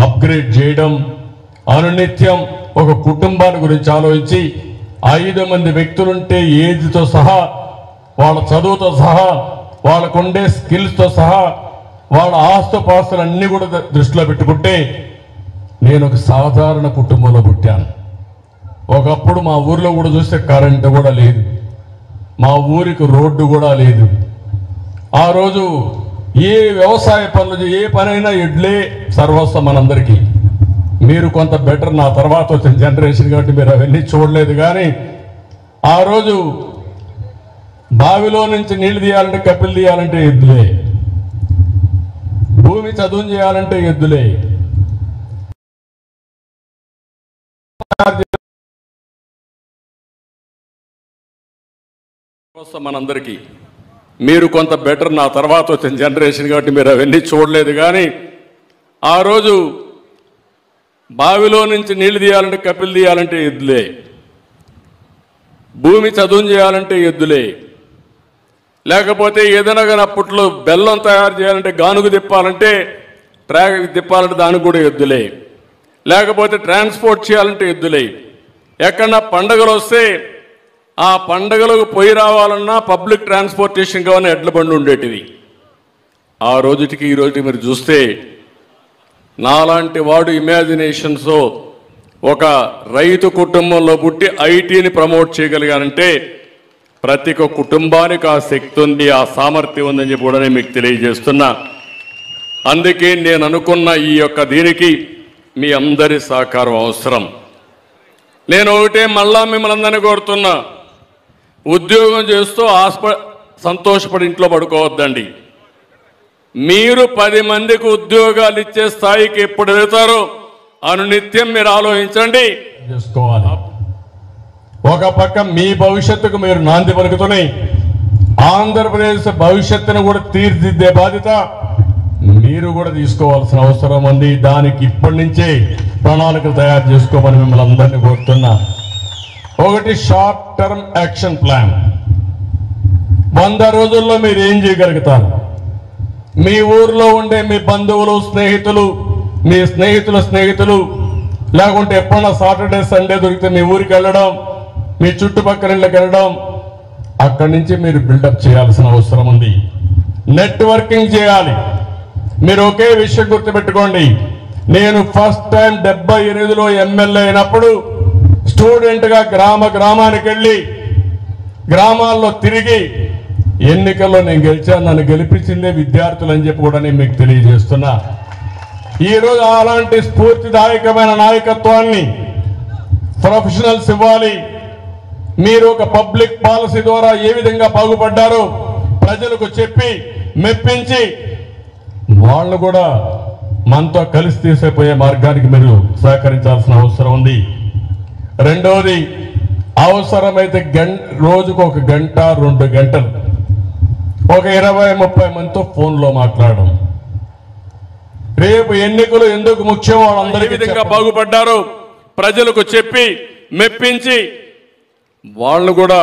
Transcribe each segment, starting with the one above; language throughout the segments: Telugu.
అప్గ్రేడ్ చేయడం అనునిత్యం ఒక కుటుంబాన్ని గురించి ఆలోచించి 5 మంది వ్యక్తులుంటే ఏజ్తో సహా వాళ్ళ చదువుతో సహా వాళ్ళకుండే స్కిల్స్తో సహా వాళ్ళ ఆస్తుపాస్తులన్నీ కూడా దృష్టిలో పెట్టుకుంటే నేను ఒక సాధారణ కుటుంబంలో పుట్టాను. ఒకప్పుడు మా ఊర్లో కూడా చూస్తే కరెంటు కూడా లేదు, మా ఊరికి రోడ్డు కూడా లేదు. ఆ రోజు ఏ వ్యవసాయ పనులు ఏ పనైనా ఎడ్లే సర్వస్వం మనందరికీ. మీరు కొంత బెటర్, నా తర్వాత వచ్చిన జనరేషన్ కాబట్టి మీరు అవన్నీ చూడలేదు. కానీ ఆ రోజు బావిలో నుంచి నీళ్లు తీయాలంటే కప్పిలు తీయాలంటే ఎద్దులే, భూమి చదువు చేయాలంటే ఎద్దులే. మనందరికీ మీరు కొంత బెటర్, నా తర్వాత వచ్చిన జనరేషన్ కాబట్టి మీరు అవన్నీ చూడలేదు. కానీ ఆ రోజు బావిలో నుంచి నీళ్లు తీయాలంటే కప్పిలు తీయాలంటే ఎద్దులే, భూమి చదువు చేయాలంటే ఎద్దులే. లేకపోతే ఏదైనా కానీ అప్పట్లో బెల్లం తయారు చేయాలంటే గానుగు తిప్పాలంటే తిప్పాలంటే దానికి కూడా ఎద్దులే. లేకపోతే ట్రాన్స్పోర్ట్ చేయాలంటే ఎద్దులే. ఎక్కడన్నా పండగలు వస్తే ఆ పండగలకు పోయి రావాలన్నా పబ్లిక్ ట్రాన్స్పోర్టేషన్ కావాలని ఎడ్ల బండి ఉండేటివి. ఆ రోజుకి ఈ రోజుకి మీరు చూస్తే నాలాంటి వాడు ఇమాజినేషన్స్తో ఒక రైతు కుటుంబంలో పుట్టి ఐటీని ప్రమోట్ చేయగలిగానంటే ప్రతి ఒక్క కుటుంబానికి ఆ శక్తి ఉంది, ఆ సామర్థ్యం ఉందని చెప్పి కూడా మీకు తెలియజేస్తున్నా. అందుకే నేను అనుకున్న ఈ యొక్క దీనికి మీ అందరి సహకారం అవసరం. నేను ఒకటే మళ్ళా మిమ్మల్ని అందరినీ కోరుతున్నా, ఉద్యోగం చేస్తూ సంతోషపడి ఇంట్లో పడుకోవద్దండి. మీరు 10 మందికి ఉద్యోగాలు ఇచ్చే స్థాయికి ఎప్పుడు వెళ్తారో అనునిత్యం మీరు ఆలోచించండి, చేసుకోవాలి. ఒక పక్క మీ భవిష్యత్తుకు మీరు నాంది పలుకుతున్నాయి, ఆంధ్రప్రదేశ్ భవిష్యత్తును కూడా తీర్చిదిద్దే బాధ్యత మీరు కూడా తీసుకోవాల్సిన అవసరం ఉంది. దానికి ఇప్పటి నుంచే ప్రణాళికలు తయారు చేసుకోమని మిమ్మల్ని అందరినీ కోరుతున్నా. ఒకటి షార్ట్ టర్మ్ యాక్షన్ ప్లాన్. 100 రోజుల్లో మీరు ఏం చేయగలుగుతారు? మీ ఊర్లో ఉండే మీ బంధువులు, స్నేహితులు, మీ స్నేహితుల స్నేహితులు, లేకుంటే ఎప్పుడన్నా సాటర్డే సండే దొరికితే మీ ఊరికి వెళ్ళడం, మీ చుట్టుపక్కల ఇళ్ళకి వెళ్ళడం, అక్కడి నుంచి మీరు బిల్డప్ చేయాల్సిన అవసరం ఉంది. నెట్వర్కింగ్ చేయాలి. మీరు ఒకే విషయం గుర్తుపెట్టుకోండి, నేను ఫస్ట్ టైం 78లో ఎమ్మెల్యే అయినప్పుడు స్టూడెంట్గా గ్రామానికి వెళ్ళి గ్రామాల్లో తిరిగి ఎన్నికల్లో నేను గెలిచాను. నన్ను గెలిపించిందే విద్యార్థులు అని చెప్పి కూడా నేను మీకు తెలియజేస్తున్నా. ఈరోజు అలాంటి స్ఫూర్తిదాయకమైన నాయకత్వాన్ని ప్రొఫెషనల్స్ ఇవ్వాలి. మీరు ఒక పబ్లిక్ పాలసీ ద్వారా ఏ విధంగా బాగుపడ్డారో ప్రజలకు చెప్పి మెప్పించి వాళ్ళు కూడా మనతో కలిసి తీసిపోయే మార్గానికి మీరు సహకరించాల్సిన అవసరం ఉంది. రెండవది, అవసరమైతే రోజుకు 1 గంట 2 గంటలు ఒక 20-30 మందితో ఫోన్లో మాట్లాడడం. రేపు ఎన్నికలు ఎందుకు ముఖ్యం వాళ్ళందరికీ విధంగా బాగుపడ్డారో ప్రజలకు చెప్పి మెప్పించి వాళ్ళు కూడా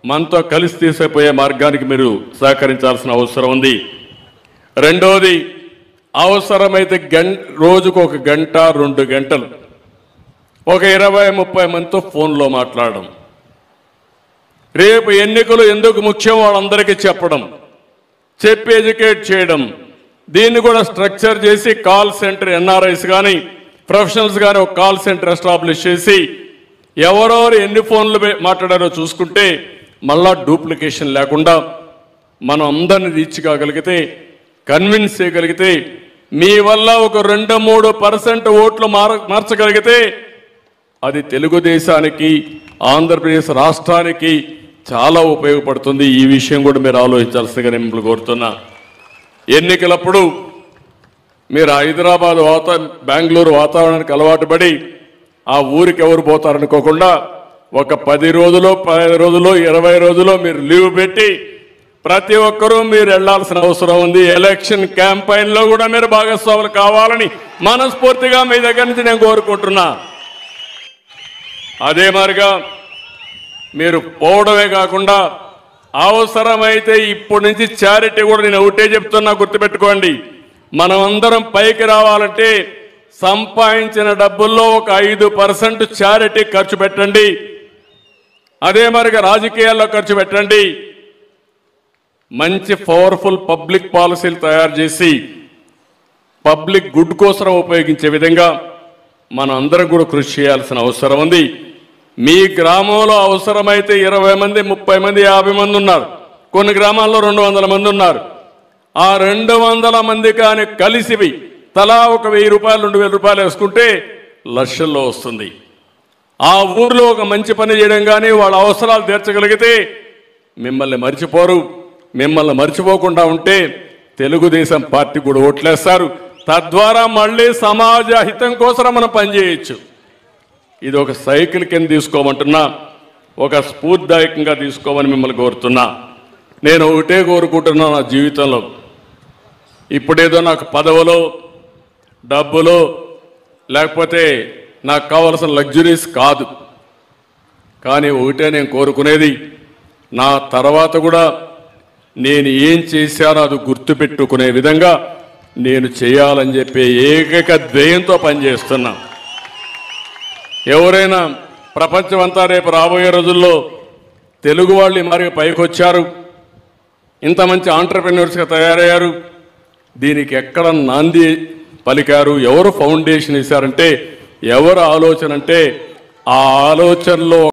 మనతో కలిసి తీసిపోయే మార్గానికి మీరు సహకరించాల్సిన అవసరం ఉంది. రెండవది, అవసరమైతే రోజుకు 1 గంట 2 గంటలు ఒక 20-30 మందితో ఫోన్లో మాట్లాడడం. రేపు ఎన్నికలు ఎందుకు ముఖ్యం వాళ్ళందరికీ చెప్పడం, చెప్పి ఎడ్యుకేట్ చేయడం. దీన్ని కూడా స్ట్రక్చర్ చేసి కాల్ సెంటర్, ఎన్ఆర్ఐస్ కానీ ప్రొఫెషనల్స్ కానీ ఒక కాల్ సెంటర్ ఎస్టాబ్లిష్ చేసి ఎవరెవరు ఎన్ని ఫోన్లు మాట్లాడారో చూసుకుంటే మళ్ళా డూప్లికేషన్ లేకుండా మనం అందరిని రీచ్ కాగలిగితే, కన్విన్స్ చేయగలిగితే, మీ వల్ల ఒక 2-3% ఓట్లు మార్చగలిగితే అది తెలుగుదేశానికి, ఆంధ్రప్రదేశ్ రాష్ట్రానికి చాలా ఉపయోగపడుతుంది. ఈ విషయం కూడా మీరు ఆలోచించాల్సిందిగా నేను మిమ్మల్ని కోరుతున్నా. ఎన్నికలప్పుడు మీరు హైదరాబాద్ బెంగళూరు వాతావరణానికి అలవాటు పడి ఆ ఊరికి ఎవరు పోతారనుకోకుండా ఒక 10 రోజులు 15 రోజులు 20 రోజులు మీరు లీవ్ పెట్టి ప్రతి ఒక్కరూ మీరు వెళ్లాల్సిన అవసరం ఉంది. ఎలక్షన్ క్యాంపెయిన్లో కూడా మీరు భాగస్వాములు కావాలని మనస్ఫూర్తిగా మీ దగ్గర నుంచి నేను కోరుకుంటున్నా. అదే మాదిరిగా మీరు పోవడమే కాకుండా అవసరమైతే ఇప్పటి నుంచి చారిటీ కూడా నేను ఒకటే చెప్తున్నా, గుర్తుపెట్టుకోండి. మనం అందరం పైకి రావాలంటే సంపాదించిన డబ్బుల్లో ఒక 5% చారిటీ ఖర్చు పెట్టండి. అదే మరిగా రాజకీయాల్లో ఖర్చు పెట్టండి. మంచి పవర్ఫుల్ పబ్లిక్ పాలసీలు తయారు చేసి పబ్లిక్ గుడ్ కోసం ఉపయోగించే విధంగా మనం అందరం కూడా కృషి చేయాల్సిన అవసరం ఉంది. మీ గ్రామంలో అవసరమైతే 20 మంది, 30 మంది, 50 మంది ఉన్నారు. కొన్ని గ్రామాల్లో 200 మంది ఉన్నారు. ఆ 200 మంది కానీ కలిసివి తలా ఒక 1000 రూపాయలు, 2000 రూపాయలు వేసుకుంటే లక్షల్లో వస్తుంది. ఆ ఊర్లో ఒక మంచి పని చేయడం కానీ వాళ్ళ అవసరాలు తీర్చగలిగితే మిమ్మల్ని మర్చిపోరు. మిమ్మల్ని మర్చిపోకుండా ఉంటే తెలుగుదేశం పార్టీ కూడా ఓట్లేస్తారు. తద్వారా మళ్ళీ సమాజ హితం కోసం మనం పనిచేయచ్చు. ఇది ఒక సైకిల్ కింద తీసుకోమంటున్నా, ఒక స్ఫూర్తిదాయకంగా తీసుకోమని మిమ్మల్ని కోరుతున్నా. నేను ఒకటే కోరుకుంటున్నా, నా జీవితంలో ఇప్పుడేదో నాకు పదవులో, డబ్బులో, లేకపోతే నాకు కావలసిన లగ్జరీస్ కాదు. కానీ ఒకటే నేను కోరుకునేది, నా తర్వాత కూడా నేను ఏం చేశానో అది గుర్తుపెట్టుకునే విధంగా నేను చేయాలని చెప్పి ఏకైక ధ్యేయంతో పనిచేస్తున్నా. ఎవరైనా ప్రపంచమంతా రేపు రాబోయే రోజుల్లో తెలుగు వాళ్ళు మరి పైకి వచ్చారు, ఇంత మంచి ఆంటర్‌ప్రెన్యూర్స్గా తయారయ్యారు, దీనికి ఎక్కడ నాంది పలికారు, ఎవరు ఫౌండేషన్ వేశారంటే, ఎవరు ఆలోచన అంటే ఆ ఆలోచనలో